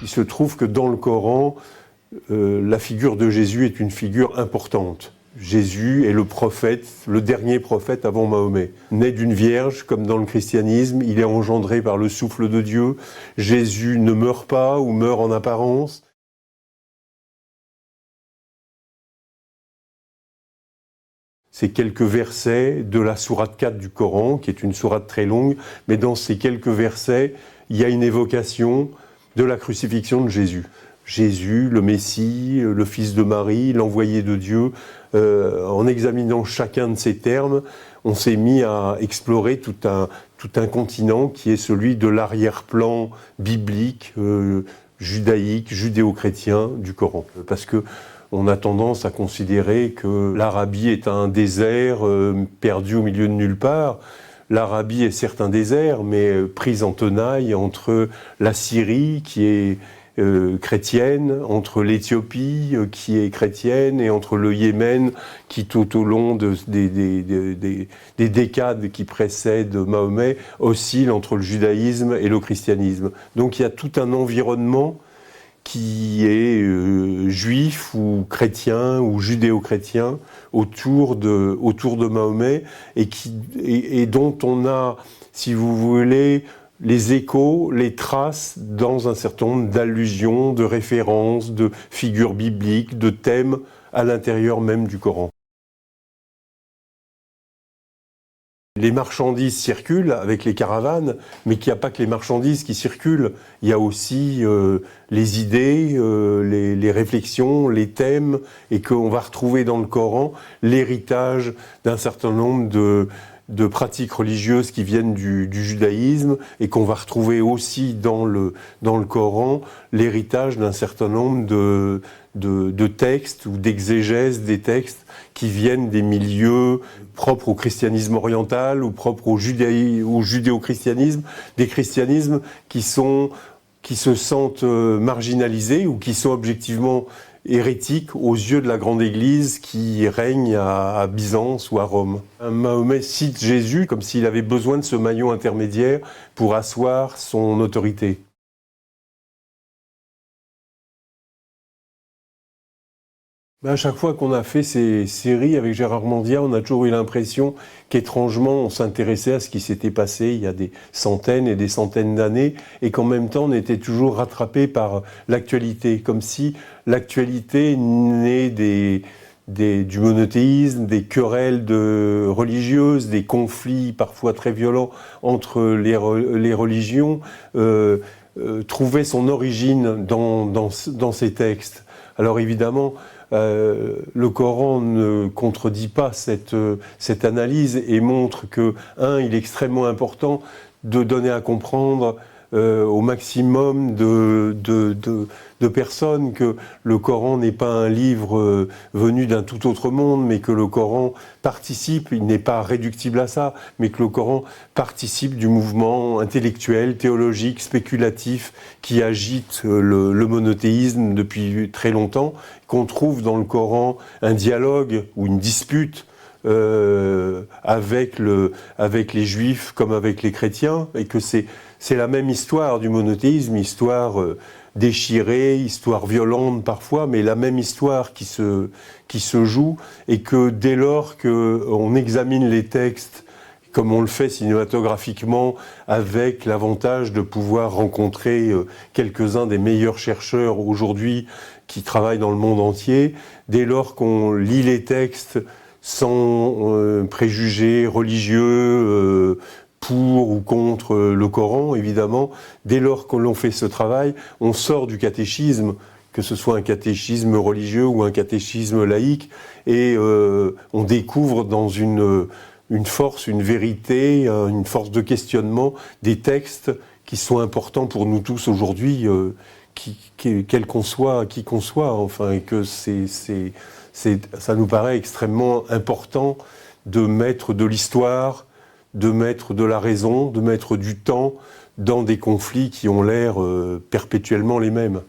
Il se trouve que dans le Coran, la figure de Jésus est une figure importante. Jésus est le prophète, le dernier prophète avant Mahomet. Né d'une vierge, comme dans le christianisme, il est engendré par le souffle de Dieu. Jésus ne meurt pas ou meurt en apparence. C'est quelques versets de la sourate 4 du Coran, qui est une sourate très longue, mais dans ces quelques versets, il y a une évocation de la crucifixion de Jésus. Jésus, le Messie, le fils de Marie, l'envoyé de Dieu. En examinant chacun de ces termes, on s'est mis à explorer tout un continent qui est celui de l'arrière-plan biblique, judaïque, judéo-chrétien du Coran. Parce que on a tendance à considérer que l'Arabie est un désert perdu au milieu de nulle part. L'Arabie est certes un désert, mais prise en tenaille entre la Syrie, qui est chrétienne, entre l'Éthiopie, qui est chrétienne, et entre le Yémen, qui tout au long des décades qui précèdent Mahomet, oscille entre le judaïsme et le christianisme. Donc il y a tout un environnement qui est juif ou chrétien ou judéo-chrétien autour de Mahomet et dont on a, si vous voulez, les échos, les traces dans un certain nombre d'allusions, de références, de figures bibliques, de thèmes à l'intérieur même du Coran. Les marchandises circulent avec les caravanes, mais qu'il n'y a pas que les marchandises qui circulent. Il y a aussi les idées, les réflexions, les thèmes, et qu'on va retrouver dans le Coran l'héritage d'un certain nombre de pratiques religieuses qui viennent du judaïsme, et qu'on va retrouver aussi dans le Coran l'héritage d'un certain nombre de textes ou d'exégèses des textes qui viennent des milieux propres au christianisme oriental ou propres au judéo-christianisme, des christianismes qui se sentent marginalisés ou qui sont objectivement hérétiques aux yeux de la grande église qui règne à Byzance ou à Rome. Mahomet cite Jésus comme s'il avait besoin de ce maillon intermédiaire pour asseoir son autorité. À chaque fois qu'on a fait ces séries avec Gérard Mandia, on a toujours eu l'impression qu'étrangement on s'intéressait à ce qui s'était passé il y a des centaines et des centaines d'années, et qu'en même temps on était toujours rattrapé par l'actualité, comme si l'actualité née du monothéisme, des querelles religieuses, des conflits parfois très violents entre les religions, trouvait son origine dans ces textes. Alors évidemment, le Coran ne contredit pas cette analyse et montre que, il est extrêmement important de donner à comprendre au maximum de personnes que le Coran n'est pas un livre venu d'un tout autre monde, mais que le Coran participe, il n'est pas réductible à ça, mais que le Coran participe du mouvement intellectuel, théologique, spéculatif qui agite le monothéisme depuis très longtemps, qu'on trouve dans le Coran un dialogue ou une dispute avec les juifs comme avec les chrétiens, et que c'est la même histoire du monothéisme, histoire déchirée, histoire violente parfois, mais la même histoire qui se joue, et que dès lors qu'on examine les textes comme on le fait cinématographiquement, avec l'avantage de pouvoir rencontrer quelques-uns des meilleurs chercheurs aujourd'hui qui travaillent dans le monde entier, dès lors qu'on lit les textes sans préjugés religieux, pour ou contre le Coran, évidemment, dès lors que l'on fait ce travail, on sort du catéchisme, que ce soit un catéchisme religieux ou un catéchisme laïque, et on découvre dans une force, une vérité, une force de questionnement des textes qui sont importants pour nous tous aujourd'hui, quel qu'on soit, qui qu'on soit, enfin, et que ça nous paraît extrêmement important de mettre de l'histoire, de mettre de la raison, de mettre du temps dans des conflits qui ont l'air perpétuellement les mêmes.